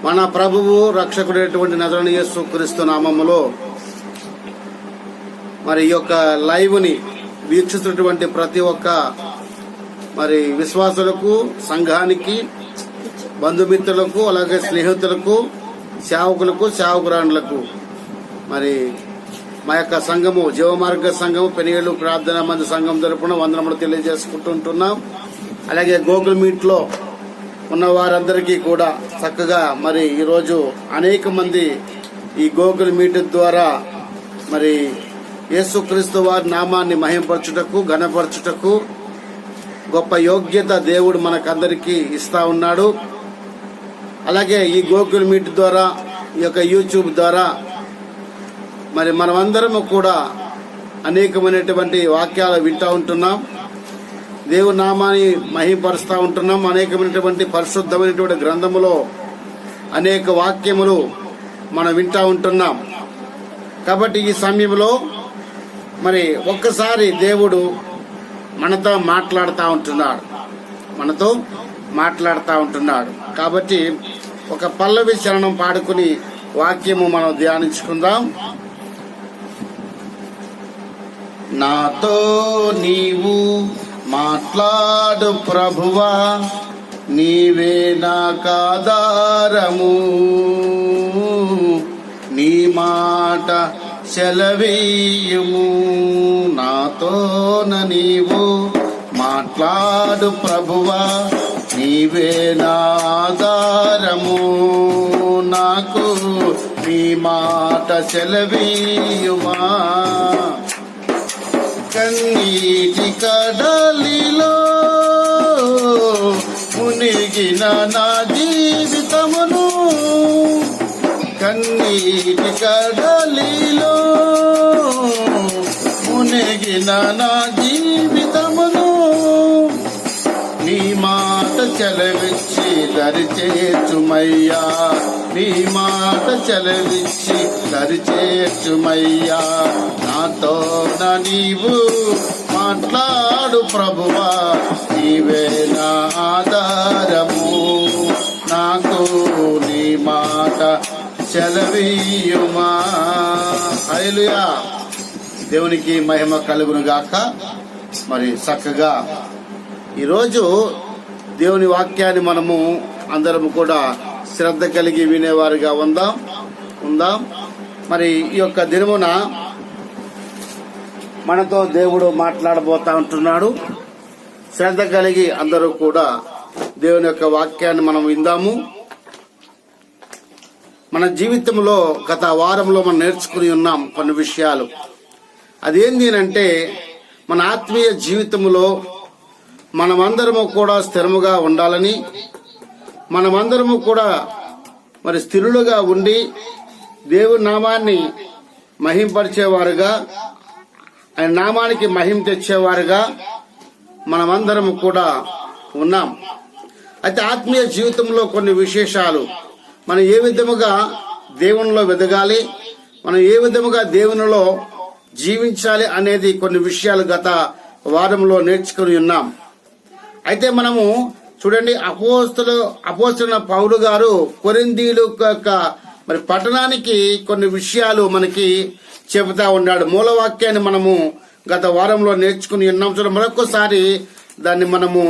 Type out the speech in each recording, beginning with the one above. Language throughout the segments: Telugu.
మన ప్రభువు రక్షకుడైనటువంటి నజరేయుడైన యేసుక్రీస్తు నామములో మరి ఈ యొక్క లైవ్ ని వీక్షిస్తున్నటువంటి ప్రతి ఒక్క మరి విశ్వాసులకు, సంఘానికి, బంధుమిత్రులకు, అలాగే స్నేహితులకు, సేవకులకు, సేవకురాండ్లకు మరి మా యొక్క సంఘము జీవమార్గ సంఘము పెనియేలు ప్రార్థనా మంది సంఘం తరపున వందనములు తెలియజేసుకుంటుంటున్నాం. అలాగే గూగుల్ మీట్ లో ఉన్న వారందరికీ కూడా చక్కగా మరి ఈరోజు అనేక మంది ఈ గూగుల్ మీట్ ద్వారా మరి యేసుక్రీస్తు వారి నామాన్ని మహింపరచుటకు, ఘనపరచుటకు గొప్ప యోగ్యత దేవుడు మనకందరికీ ఇస్తా ఉన్నాడు. అలాగే ఈ గూగుల్ మీట్ ద్వారా, ఈ యొక్క యూట్యూబ్ ద్వారా మరి మనమందరము కూడా అనేకమైనటువంటి వాక్యాలు వింటూ ఉంటున్నాం. దేవుని నామాన్ని మహిమపరుస్తూ ఉంటున్నాం. అనేకమైనటువంటి పరిశుద్ధమైనటువంటి గ్రంథములో అనేక వాక్యములు మనం వింటూ ఉంటున్నాం. కాబట్టి ఈ సమయంలో మరి ఒక్కసారి దేవుడు మనతో మాట్లాడుతూ ఉంటున్నాడు. కాబట్టి ఒక పల్లవి చరణం పాడుకుని వాక్యము మనం ధ్యానించుకుందాం. నాతో నీవు మాట్లాడు ప్రభువా, నీవే నాకాధారము, నీ మాట సెలవీయుము. నాతోన నీవు మాట్లాడు ప్రభువా, నీవే నా ఆధారము, నాకు నీ మాట సెలవీయుమా. కన్నీటి కడలిలో మునిగిన నా జీవితమును, కన్నీటి కడలిలో మునిగిన నా జీవితమును, నీ మాట చెలవిచ్చి దరిచేర్చుమయ్యా, నీ మాట చెలవిచ్చి దరిచేర్చుమయ్యా. నాతో నీవు మాట్లాడు ప్రభువా, నీవే నా ఆధారము, నాకు నీ మాట సెలవీయుమా. హల్లెలూయా. దేవునికి మహిమ కలుగును గాక. మరి చక్కగా ఈరోజు దేవుని వాక్యాన్ని మనము అందరము కూడా శ్రద్ధ కలిగి వినేవారుగా ఉందాం. మరి ఈ యొక్క దినమున మనతో దేవుడు మాట్లాడబోతా ఉంటున్నాడు. శ్రద్ధ కలిగి అందరూ కూడా దేవుని యొక్క వాక్యాన్ని మనం విందాము. మన జీవితంలో గత వారంలో మనం నేర్చుకుని ఉన్నాం కొన్ని విషయాలు. అదేంటి అంటే మన ఆత్మీయ జీవితంలో మనమందరము కూడా స్థిరముగా ఉండాలని, మనమందరము కూడా మరి స్థిరులుగా ఉండి దేవుని నామాన్ని మహింపరిచేవారుగా, ఆయన నామానికి మహిమ తెచ్చేవారుగా మనమందరము కూడా ఉన్నాం. అయితే ఆత్మీయ జీవితంలో కొన్ని విశేషాలు, మనం ఏ విధముగా దేవునిలో వెదగాలి, మనం ఏ విధముగా దేవునిలో జీవించాలి అనేది కొన్ని విషయాలు గత వారంలో నేర్చుకుని ఉన్నాం. అయితే మనము చూడండి, అపోస్తలుడైన పౌలు గారు కొరింథీయుల యొక్క మరి పట్టణానికి కొన్ని విషయాలు మనకి చెబుతా ఉన్నాడు. మూలవాక్యాన్ని మనము గత వారంలో నేర్చుకుని ఉన్నాం. చూడండి, మరొకసారి దాన్ని మనము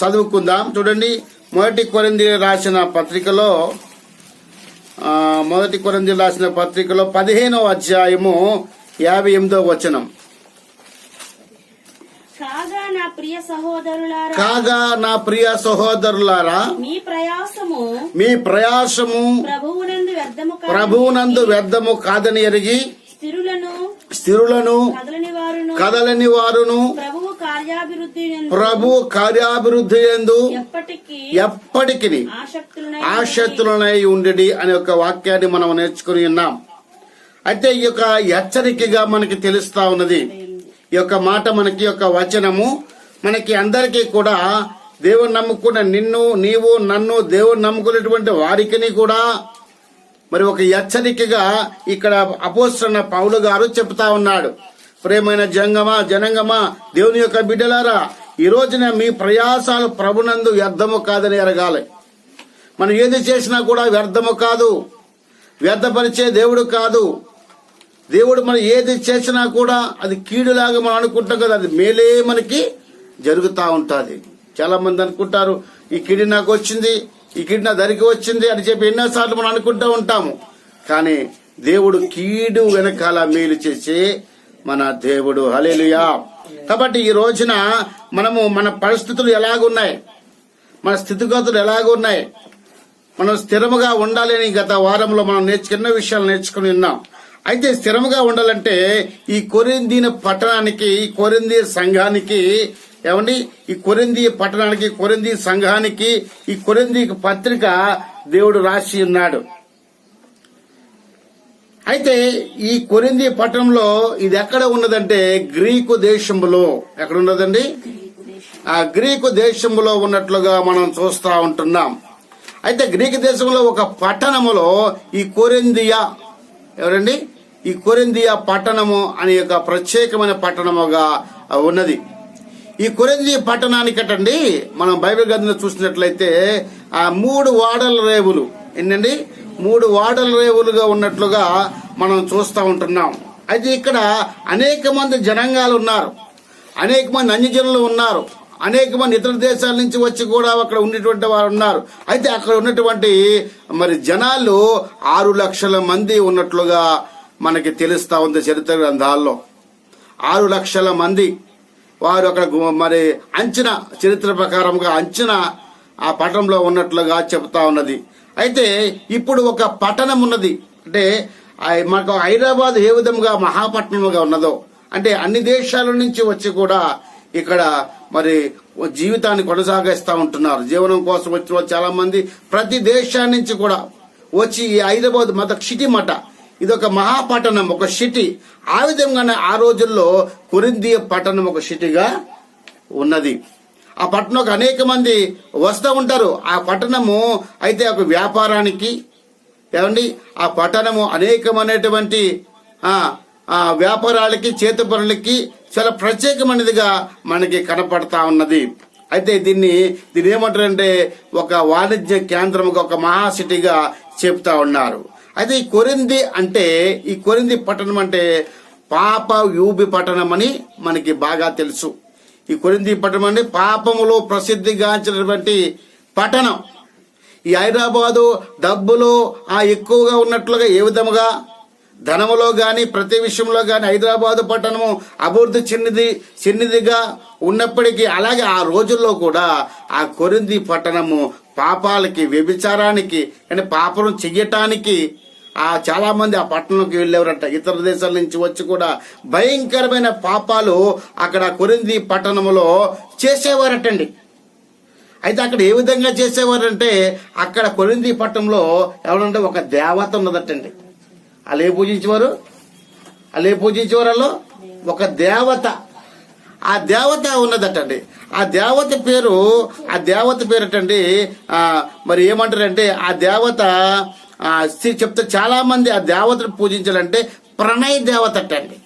చదువుకుందాం. చూడండి, మొదటి కొరింథీయులకు రాసిన పత్రికలో 15వ అధ్యాయము 58వ వచనం. కాగా నా ప్రియ సహోదరులారా, మీ ప్రయాసము ప్రభువునందు వ్యర్థము కాదని ఎరిగి స్థిరులను కదలని వారును ప్రభు కార్యాభివృద్ధి యందు ఎప్పటికీ ఆసక్తులనై ఉండేది అనే ఒక వాక్యాన్ని మనం నేర్చుకుని ఉన్నాం. అయితే ఈ యొక్క హెచ్చరికగా మనకి తెలుస్తా ఉన్నది. ఈ యొక్క మాట మనకి యొక్క వచనము మనకి అందరికీ కూడా దేవుని నమ్ముకున్న నీవు నన్ను దేవుని నమ్ముకునేటువంటి వారికి కూడా మరి ఒక హెచ్చరికగా ఇక్కడ అపోస్తలుడైన పౌలు గారు చెప్తా ఉన్నాడు. ప్రేమైన జనంగమా, దేవుని యొక్క బిడ్డలారా, ఈ రోజున మీ ప్రయాసాలు ప్రభునందు వ్యర్థము కాదని ఎరగాలి. మనం ఏది చేసినా కూడా వ్యర్థము కాదు, వ్యర్థపరిచే దేవుడు కాదు. దేవుడు మనం ఏది చేసినా కూడా అది కీడులాగా మనం అనుకుంటాం కదా, అది మేలే మనకి జరుగుతూ ఉంటుంది. చాలా మంది అనుకుంటారు ఈ కీడు నాకు వచ్చింది, ఈ కీడు నా ధరికి వచ్చింది అని చెప్పి ఎన్నోసార్లు మనం అనుకుంటూ ఉంటాము. కానీ దేవుడు కీడు వెనకాల మేలు చేసే మన దేవుడు. హల్లెలూయా. కాబట్టి ఈ రోజున మనము మన పరిస్థితులు ఎలాగున్నాయి, మన స్థితిగతులు ఎలాగున్నాయి, మనం స్థిరముగా ఉండాలని గత వారంలో మనం చిన్న విషయాలు నేర్చుకుని ఉన్నాం. అయితే స్థిరముగా ఉండాలంటే ఈ కొరింథీ పట్టణానికి, ఈ కొరింథీ సంఘానికి, ఏమండి, ఈ కొరింథీ పట్టణానికి, కొరింథీ సంఘానికి, ఈ కొరింథీ పత్రిక దేవుడు రాసి ఉన్నాడు. అయితే ఈ కొరింథీ పట్టణంలో ఇది ఎక్కడ ఉన్నదంటే గ్రీకు దేశంలో. ఎక్కడ ఉన్నదండి? ఆ గ్రీకు దేశంలో ఉన్నట్లుగా మనం చూస్తా ఉంటున్నాం. అయితే గ్రీకు దేశంలో ఒక పట్టణములో ఈ కొరింథియా, ఎవరండి, ఈ కొరింథియా పట్టణము అనే ఒక ప్రత్యేకమైన పట్టణముగా ఉన్నది. ఈ కొరింథీ పట్టణానికటండి మనం బైబిల్ గ్రంథంలో చూసినట్లయితే ఆ 3 ఓడల రేవులు, ఏంటండి, 3 ఓడల రేవులుగా ఉన్నట్లుగా మనం చూస్తూ ఉంటున్నాం. అయితే ఇక్కడ అనేక మంది జనాంగాలు ఉన్నారు, అనేక మంది అన్యజనులు ఉన్నారు, అనేక మంది ఇతర దేశాల నుంచి వచ్చి కూడా అక్కడ ఉన్నటువంటి వారు ఉన్నారు. అయితే అక్కడ ఉన్నటువంటి మరి జనాలు 6 లక్షల మంది ఉన్నట్లుగా మనకి తెలుస్తా ఉంది చరిత్ర గ్రంథాల్లో. 6 లక్షల మంది వారు అక్కడ మరి అంచనా, చరిత్ర ప్రకారంగా అంచనా ఆ పట్టణంలో ఉన్నట్లుగా చెప్తా ఉన్నది. అయితే ఇప్పుడు ఒక పట్టణం ఉన్నది, అంటే మనకు హైదరాబాద్ ఏ విధంగా మహాపట్టణంగా ఉన్నదో, అంటే అన్ని దేశాల నుంచి వచ్చి కూడా ఇక్కడ మరి జీవితాన్ని కొనసాగిస్తూ ఉంటున్నారు. జీవనం కోసం వచ్చిన చాలా మంది ప్రతి దేశాల నుంచి కూడా వచ్చి ఈ హైదరాబాద్ సిటీ మాట, ఇది ఒక మహాపట్టణం, ఒక సిటీ. ఆ విధంగానే ఆ రోజుల్లో కొరింథీ పట్టణం ఒక సిటీగా ఉన్నది. ఆ పట్టణంలో అనేక మంది వస్తూ ఉంటారు. ఆ పట్టణము అయితే ఒక వ్యాపారానికి, ఏమండి, ఆ పట్టణము అనేకమైనటువంటి వ్యాపారాలకి, చేతి పనులకి చాలా ప్రత్యేకమైనదిగా మనకి కనపడతా ఉన్నది. అయితే దీన్ని ఏమంటారంటే ఒక వాణిజ్య కేంద్రముగా, ఒక మహా సిటీగా చెప్తా ఉన్నారు. అయితే ఈ కొరింథీ అంటే, ఈ కొరింథీ పట్టణం అంటే పాప యూబి పట్టణం అని మనకి బాగా తెలుసు. ఈ కొరింథీ పట్టణం అంటే పాపములో ప్రసిద్ధిగాంచినటువంటి పట్టణం. ఈ హైదరాబాదు డబ్బులో ఎక్కువగా ఉన్నట్లుగా, ఏ విధముగా ధనములో గాని ప్రతి విషయంలో గాని హైదరాబాదు పట్టణము అభివృద్ధి చిన్నదిగా ఉన్నప్పటికీ, అలాగే ఆ రోజుల్లో కూడా ఆ కొరింథీ పట్టణము పాపాలకి, వ్యభిచారానికి, అంటే పాపం చెయ్యటానికి చాలా మంది ఆ పట్టణంలోకి వెళ్ళేవారంట. ఇతర దేశాల నుంచి వచ్చి కూడా భయంకరమైన పాపాలు అక్కడ కొరింథీ పట్టణంలో చేసేవారటండి. అయితే అక్కడ ఏ విధంగా చేసేవారంటే, అక్కడ కొరింథీ పట్టణంలో ఎవరంటే ఒక దేవత ఉన్నదటండి. వాళ్ళు ఏ పూజించేవారు? వాళ్ళు ఒక దేవత, ఆ దేవత ఉన్నదటండి. ఆ దేవత పేరటండి మరి ఏమంటారంటే, ఆ దేవత చెప్తే చాలా మంది ఆ దేవతను పూజించాలంటే ప్రణయ్ దేవత అండి.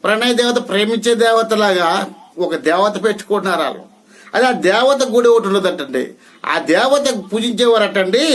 ప్రణయ్ దేవత, ప్రేమించే దేవతలాగా ఒక దేవత పెట్టుకుంటున్నారు వాళ్ళు. అది ఆ దేవత గుడి ఒకటి ఉన్నదటండి. ఆ దేవత పూజించేవారటండి.